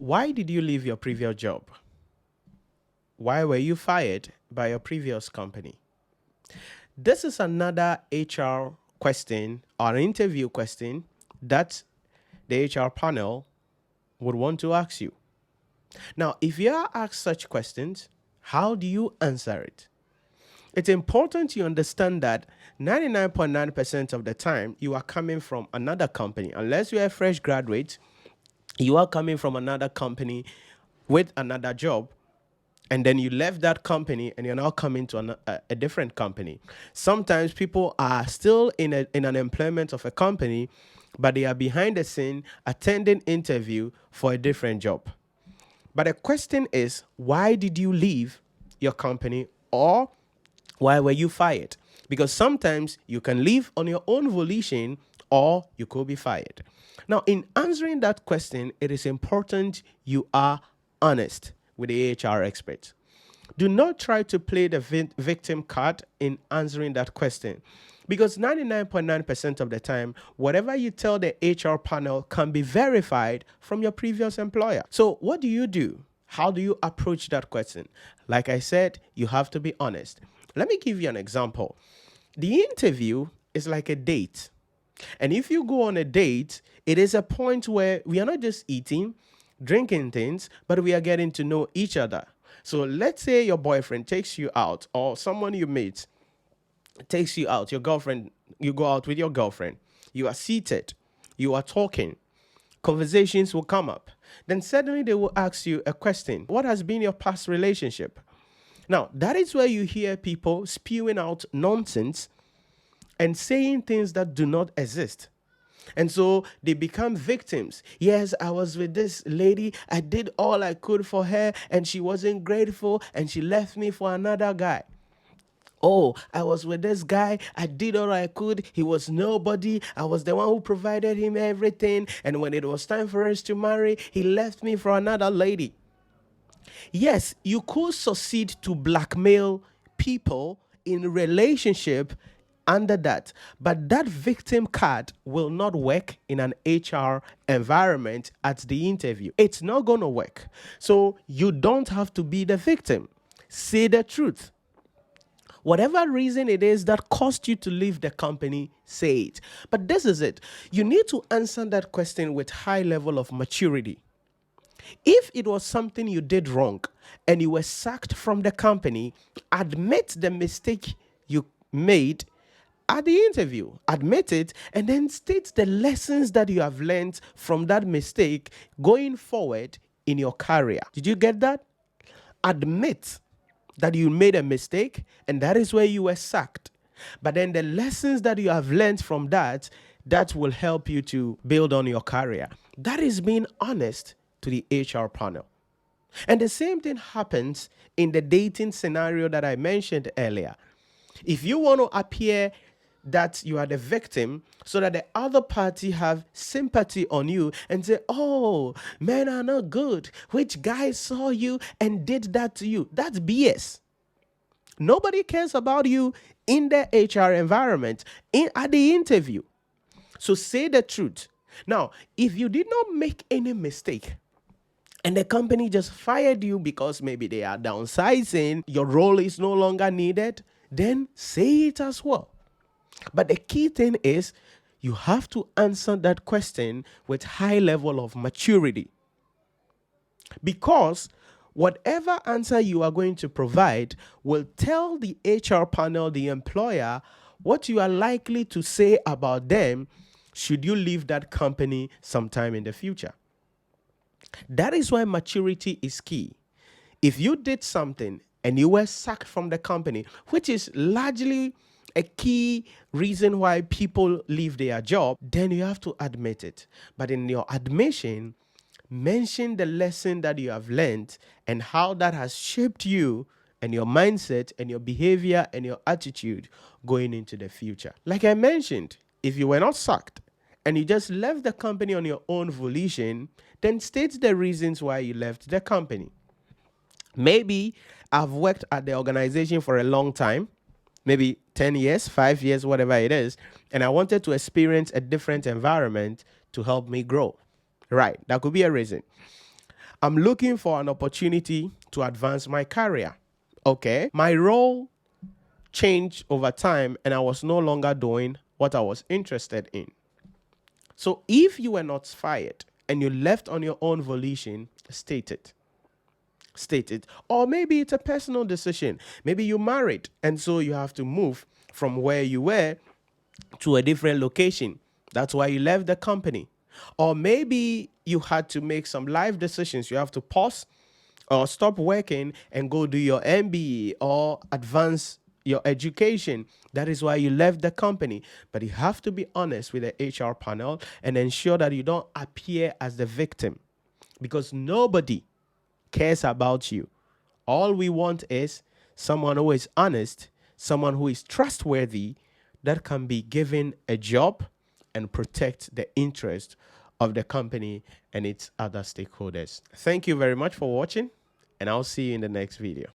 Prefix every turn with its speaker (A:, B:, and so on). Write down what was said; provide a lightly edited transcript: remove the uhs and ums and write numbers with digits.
A: Why did you leave your previous job? Why were you fired by your previous company? This is another HR question or interview question that the HR panel would want to ask you. Now, if you are asked such questions, how do you answer it? It's important you understand that 99.9% of the time you are coming from another company. Unless you're a fresh graduate, you are coming from another company with another job, and then you left that company and you're now coming to a different company. Sometimes people are still in an employment of a company, but they are behind the scene attending interview for a different job. But the question is, why did you leave your company, or why were you fired? Because sometimes you can leave on your own volition or you could be fired. Now, in answering that question, it is important you are honest with the HR expert. Do not try to play the victim card in answering that question, because 99.9% of the time, whatever you tell the HR panel can be verified from your previous employer. So what do you do? How do you approach that question? Like I said, you have to be honest. Let me give you an example. The interview is like a date. And if you go on a date, it is a point where we are not just eating, drinking things, but we are getting to know each other. So let's say your boyfriend takes you out, or someone you meet takes you out, your girlfriend, you go out with your girlfriend, you are seated, you are talking, conversations will come up. Then suddenly they will ask you a question. What has been your past relationship? Now, that is where you hear people spewing out nonsense and saying things that do not exist. And so they become victims. Yes, I was with this lady. I did all I could for her, and she wasn't grateful, and she left me for another guy. Oh, I was with this guy. I did all I could. He was nobody. I was the one who provided him everything. And when it was time for us to marry, he left me for another lady. Yes, you could succeed to blackmail people in relationship under that, but that victim card will not work in an HR environment at the interview. It's not going to work. So you don't have to be the victim. Say the truth. Whatever reason it is that caused you to leave the company, say it. But this is it. You need to answer that question with high level of maturity. If it was something you did wrong and you were sacked from the company, admit the mistake you made at the interview. Admit it, and then state the lessons that you have learned from that mistake going forward in your career. Did you get that? Admit that you made a mistake and that is where you were sacked. But then the lessons that you have learned from that will help you to build on your career. That is being honest to the HR panel. And the same thing happens in the dating scenario that I mentioned earlier. If you want to appear that you are the victim so that the other party have sympathy on you and say, oh, men are not good. Which guy saw you and did that to you? That's BS. Nobody cares about you in the HR environment, at the interview. So say the truth. Now, if you did not make any mistake and the company just fired you because maybe they are downsizing, your role is no longer needed, then say it as well. But the key thing is you have to answer that question with high level of maturity. Because whatever answer you are going to provide will tell the HR panel, the employer, what you are likely to say about them should you leave that company sometime in the future. That is why maturity is key. If you did something and you were sacked from the company, which is largely a key reason why people leave their job, then you have to admit it. But in your admission, mention the lesson that you have learned and how that has shaped you and your mindset and your behavior and your attitude going into the future. Like I mentioned, if you were not sacked and you just left the company on your own volition, then state the reasons why you left the company. Maybe I've worked at the organization for a long time, maybe 10 years, 5 years, whatever it is, and I wanted to experience a different environment to help me grow. Right, that could be a reason. I'm looking for an opportunity to advance my career. Okay. My role changed over time and I was no longer doing what I was interested in. So if you were not fired and you left on your own volition, state it. State it. Or maybe it's a personal decision. Maybe you married and so you have to move from where you were to a different location. That's why you left the company. Or maybe you had to make some life decisions. You have to pause or stop working and go do your MBA or advance your education. That is why you left the company. But you have to be honest with the HR panel and ensure that you don't appear as the victim, because nobody cares about you. All we want is someone who is honest, someone who is trustworthy, that can be given a job and protect the interest of the company and its other stakeholders. Thank you very much for watching, and I'll see you in the next video.